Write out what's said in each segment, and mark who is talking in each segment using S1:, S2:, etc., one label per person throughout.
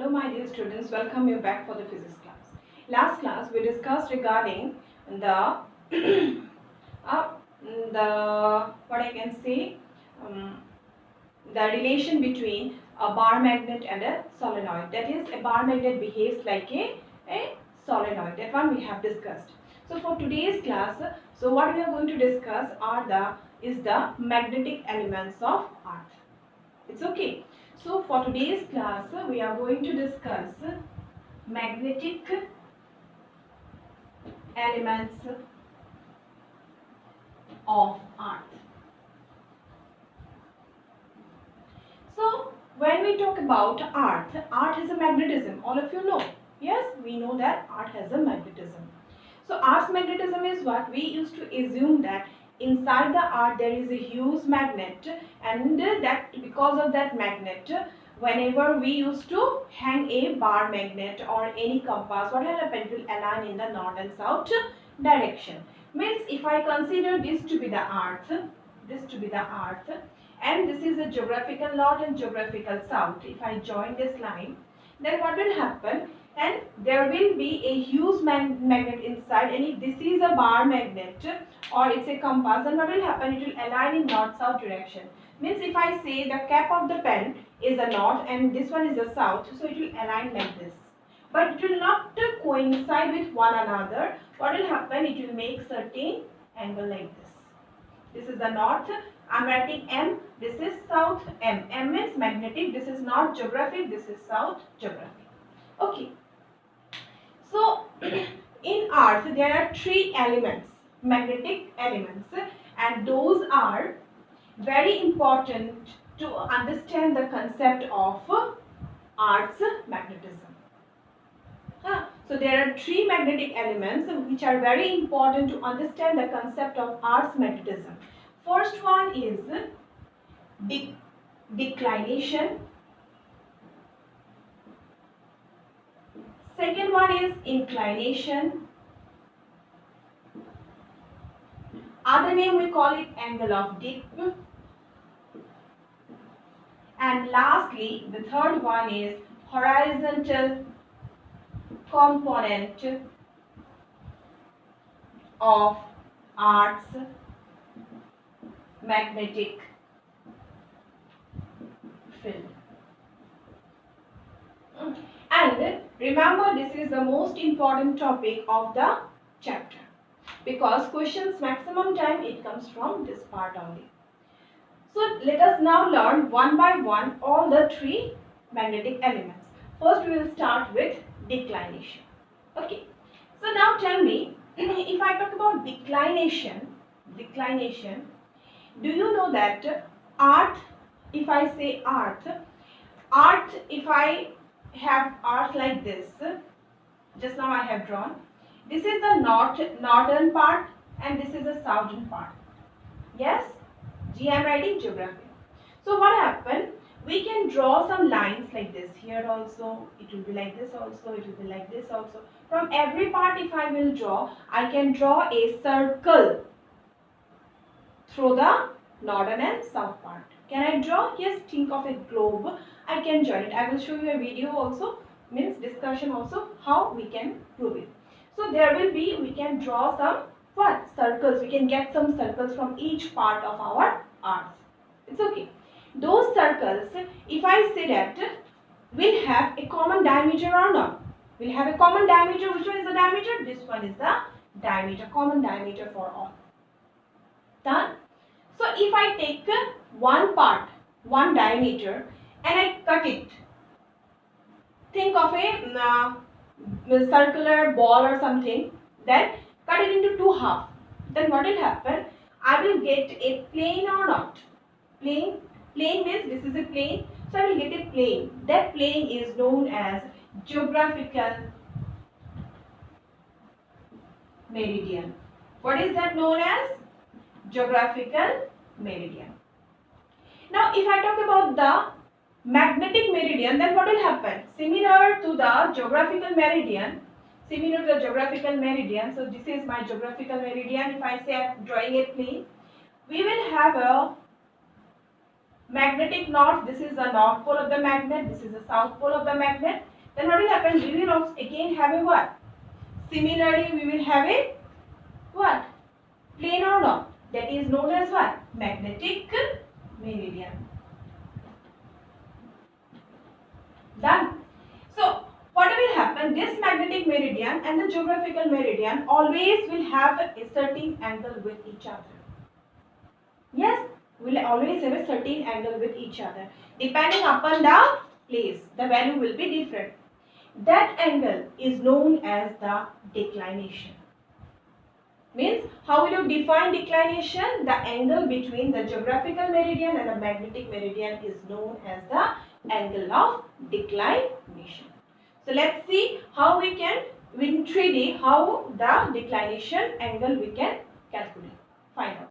S1: Hello my dear students, welcome you back for the physics class. Last class we discussed regarding the what I can say the relation between a bar magnet and a solenoid. That is, a bar magnet behaves like a solenoid. That one we have discussed. So for today's class, so what we are going to discuss is the magnetic elements of Earth. It's okay. So for today's class, we are going to discuss magnetic elements of Earth. So when we talk about Earth has a magnetism. All of you know. Yes, we know that Earth has a magnetism. So Earth's magnetism is what? We used to assume that inside the Earth there is a huge magnet, and that because of that magnet, whenever we used to hang a bar magnet or any compass, what will happen? It will align in the north and south direction. Means if I consider this to be the Earth, and this is a geographical north and geographical south. If I join this line, then what will happen? And there will be a huge magnet inside, and if this is a bar magnet or it's a compass, then what will happen? It will align in north-south direction. Means if I say the cap of the pen is the north and this one is the south, so it will align like this. But it will not coincide with one another. What will happen? It will make certain angle like this. This is the north. I'm writing M. This is south M. M means magnetic. This is north geographic. This is south geographic. Okay. So in Earth there are three elements, magnetic elements, and those are very important to understand the concept of Earth's magnetism. So there are three magnetic elements which are very important to understand the concept of Earth's magnetism. First one is declination. Second one is inclination. Other name we call it angle of dip. And lastly, the third one is horizontal component of Earth's magnetic field. And remember, this is the most important topic of the chapter, because questions maximum time it comes from this part only. So let us now learn one by one all the three magnetic elements. First we will start with declination. Okay. So now tell me, if I talk about declination, do you know that Earth, if I say Earth, if I have Earth like this, just now I have drawn, this is the northern part and this is the southern part. Yes, I am writing geography. So what happened? We can draw some lines like this. Here also it will be like this, also it will be like this also. From every part if I will draw, I can draw a circle through the northern and south part. Can I draw? Yes, think of a globe. I can join it. I will show you a video also, means discussion also, how we can prove it. So there will be, we can draw some what? Circles. We can get some circles from each part of our Earth. It's okay. Those circles, if I say that, will have a common diameter or not? Will have a common diameter. Which one is the diameter? This one is the diameter, common diameter for all. Done? So if I take one part, one diameter, and I cut it, think of a circular ball or something, then cut it into two halves. Then what will happen? I will get a plane or not? Plane means this is a plane. So I will get a plane. That plane is known as geographical meridian. What is that known as? Geographical meridian. Now if I talk about the magnetic meridian, then what will happen? Similar to the geographical meridian, so this is my geographical meridian. If I say I am drawing a plane, we will have a magnetic north, this is the north pole of the magnet, this is the south pole of the magnet, then what will happen? We will also again have a what? Similarly, we will have a what? Plane or not? That is known as what? Magnetic meridian. Done. So, what will happen? This magnetic meridian and the geographical meridian always will have a certain angle with each other. Yes, will always have a certain angle with each other. Depending upon the place, the value will be different. That angle is known as the declination. Means, how will you define declination? The angle between the geographical meridian and the magnetic meridian is known as the angle of declination. So, let's see how we can, in 3D, how the declination angle we can calculate. Find out.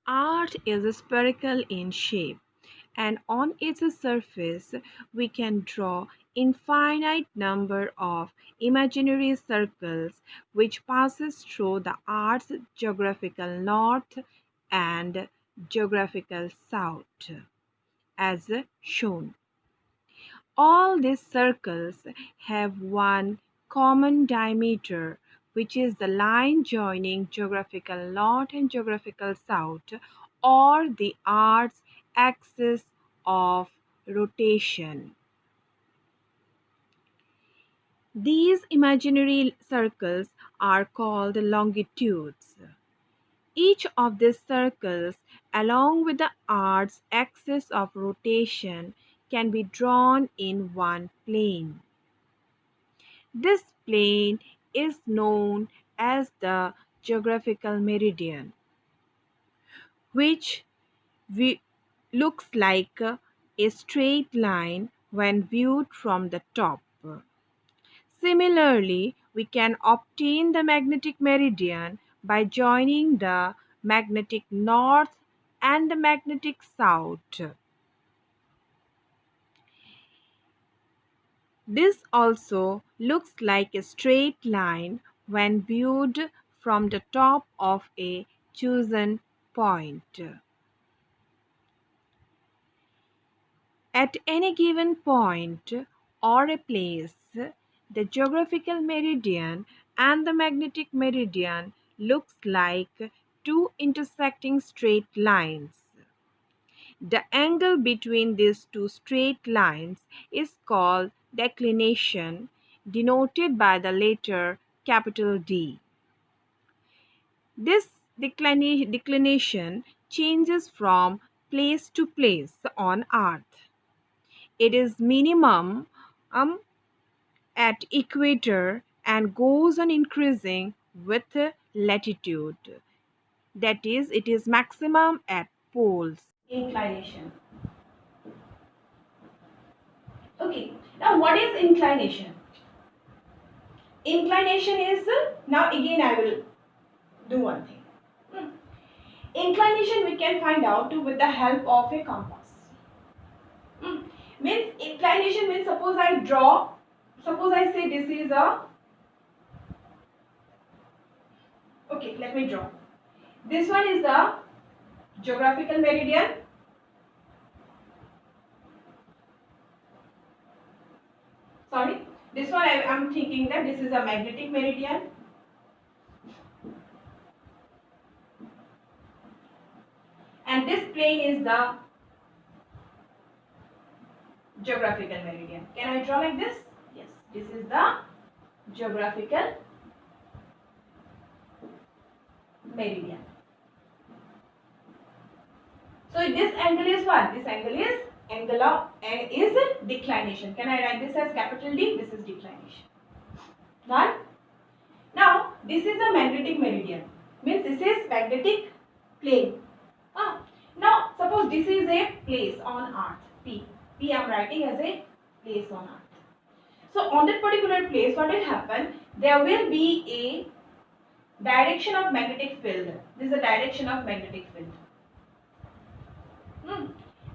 S1: Earth is spherical in shape, and on its surface we can draw infinite number of imaginary circles which passes through the Earth's geographical north and geographical south, as shown. All these circles have one common diameter, which is the line joining geographical north and geographical south, or the Earth's axis of rotation. These imaginary circles are called longitudes. Each of these circles, along with the Earth's axis of rotation, can be drawn in one plane. This plane is known as the geographical meridian, which looks like a straight line when viewed from the top. Similarly, we can obtain the magnetic meridian by joining the magnetic north and the magnetic south. This also looks like a straight line when viewed from the top of a chosen point. At any given point or a place, the geographical meridian and the magnetic meridian looks like two intersecting straight lines. The angle between these two straight lines is called declination, denoted by the letter capital D. This declination changes from place to place on Earth. It is minimum at equator and goes on increasing with latitude. That is, it is maximum at poles. Inclination. Okay, now what is inclination? Inclination is, now again I will do one thing. Inclination we can find out with the help of a compass. Means inclination means, suppose I draw, suppose I say this is a, okay, let me draw. This one is the geographical meridian. Sorry, this one I am thinking that this is a magnetic meridian. And this plane is the geographical meridian. Can I draw like this? Yes, this is the geographical meridian. So this angle is what? This angle is angle of is declination. Can I write this as capital D? This is declination. Done. Now this is a magnetic meridian. Means this is magnetic plane. Now suppose this is a place on Earth. P. P I am writing as a place on Earth. So on that particular place, what will happen? There will be a direction of magnetic field. This is the direction of magnetic field.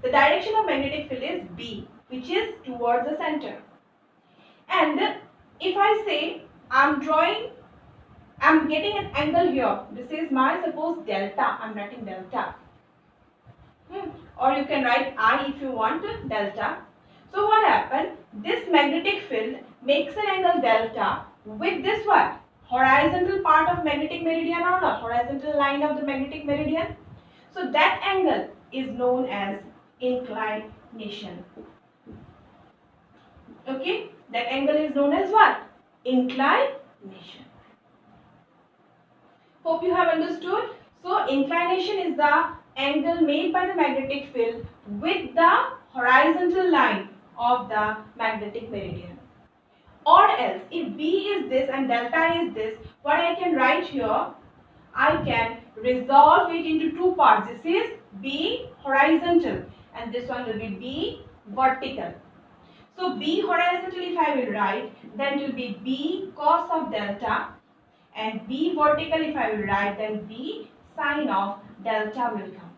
S1: The direction of magnetic field is B, which is towards the center. And if I say I'm getting an angle here. This is my, suppose, delta. I'm writing delta. or you can write I if you want, delta. So what happened? This magnetic field makes an angle delta with this what? Horizontal part of magnetic meridian or not? Horizontal line of the magnetic meridian. So that angle is known as inclination. Okay, that angle is known as what? Inclination. Hope you have understood. So inclination is the angle made by the magnetic field with the horizontal line of the magnetic meridian. Or else, if B is this and delta is this, what I can write here, I can resolve it into two parts. This is B horizontal and this one will be B vertical. So B horizontal if I will write, then it will be B cos of delta, and B vertical if I will write, then B sine of delta will come.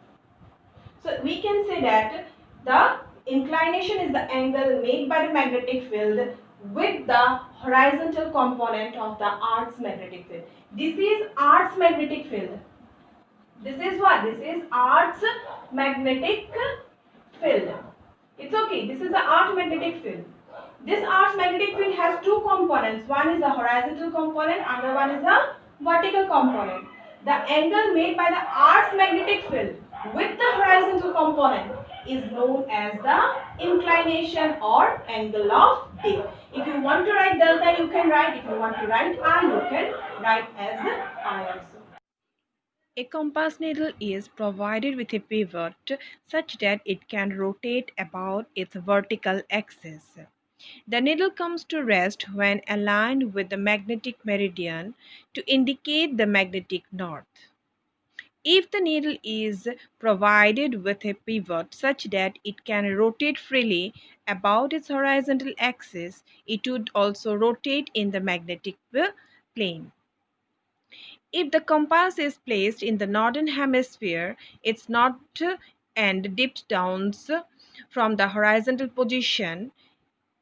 S1: So we can say that the inclination is the angle made by the magnetic field with the horizontal component of the Earth's magnetic field. This is Earth's magnetic field. This is what? This is Earth's magnetic field. It's okay. This is the Earth magnetic field. This Earth's magnetic field has two components. One is a horizontal component, another one is a vertical component. The angle made by the Earth's magnetic field with the horizontal component is known as the inclination or angle of dip. If you want to write delta, you can write. If you want to write I, you can write as I also.
S2: A compass needle is provided with a pivot such that it can rotate about its vertical axis. The needle comes to rest when aligned with the magnetic meridian to indicate the magnetic north. If the needle is provided with a pivot such that it can rotate freely about its horizontal axis, it would also rotate in the magnetic plane. If the compass is placed in the northern hemisphere, its north end dips down from the horizontal position.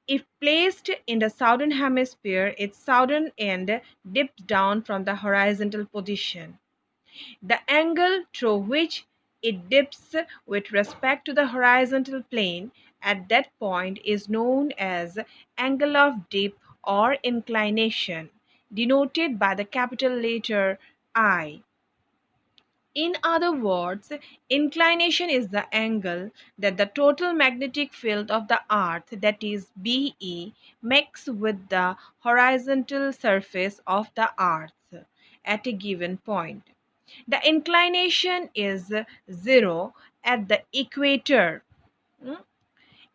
S2: If placed in the southern hemisphere, its southern end dips down from the horizontal position. The angle through which it dips with respect to the horizontal plane at that point is known as angle of dip or inclination, denoted by the capital letter I. In other words, inclination is the angle that the total magnetic field of the earth, that is BE, makes with the horizontal surface of the earth at a given point. The inclination is 0 at the equator,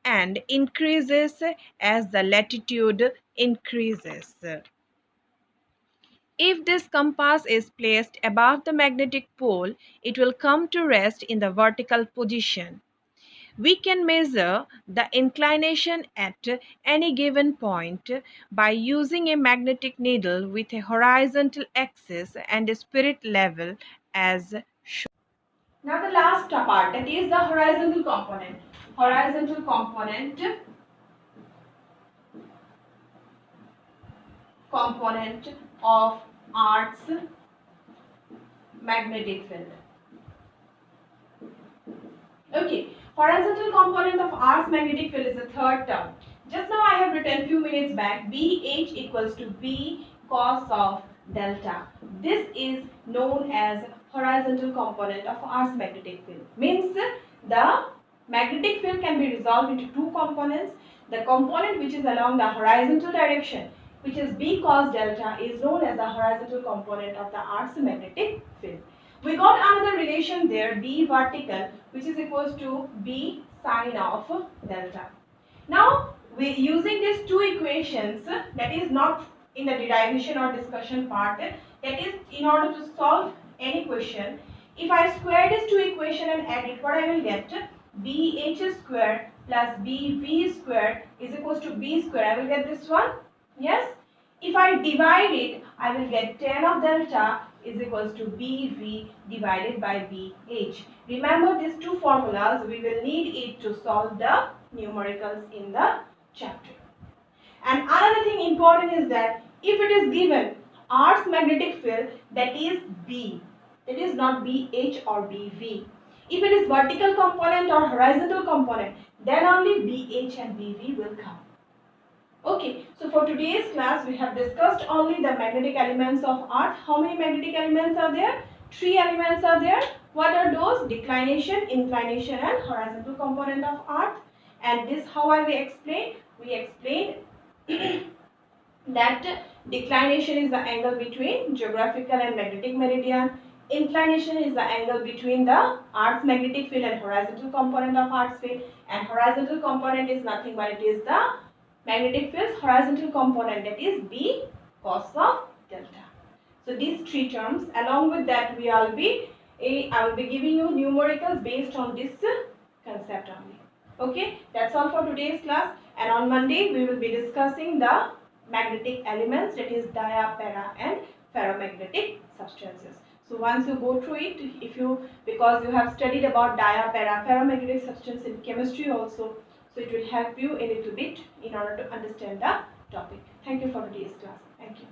S2: and increases as the latitude increases. If this compass is placed above the magnetic pole, it will come to rest in the vertical position. We can measure the inclination at any given point by using a magnetic needle with a horizontal axis and a spirit level as shown.
S1: Now the last part, that is the horizontal component. Horizontal component of Earth's magnetic field. Okay, horizontal component of Earth's magnetic field is the third term. Just now I have written few minutes back, BH equals to B cos of delta. This is known as horizontal component of Earth's magnetic field. Means the magnetic field can be resolved into two components. The component which is along the horizontal direction, which is B cos delta, is known as the horizontal component of the Earth's magnetic field. We got another relation there, B vertical, which is equals to B sine of delta. Now, we using these two equations, that is not in the derivation or discussion part, that is in order to solve any question. If I square these two equations and add it, what I will get? BH square plus BV square is equals to B square. I will get this one. Yes? If I divide it, I will get tan of delta is equals to BV divided by BH. Remember these two formulas, we will need it to solve the numericals in the chapter. And another thing important is that if it is given Earth's magnetic field, that is B, that is not BH or BV. If it is vertical component or horizontal component, then only BH and BV will come. Okay, so for today's class we have discussed only the magnetic elements of earth. How many magnetic elements are there? 3 elements are there. What are those? Declination, inclination and horizontal component of earth. And this how I will explain? We explained that declination is the angle between geographical and magnetic meridian. Inclination is the angle between the Earth's magnetic field and horizontal component of Earth's field. And horizontal component is nothing but it is the magnetic field's horizontal component, that is B cos of delta. So these three terms, along with that I will be giving you numericals based on this concept only. Okay, that's all for today's class, and on Monday we will be discussing the magnetic elements, that is dia, para and ferromagnetic substances. So once you go through it, because you have studied about dia, para, ferromagnetic substance in chemistry also, so it will help you a little bit in order to understand the topic. Thank you for today's class. Thank you.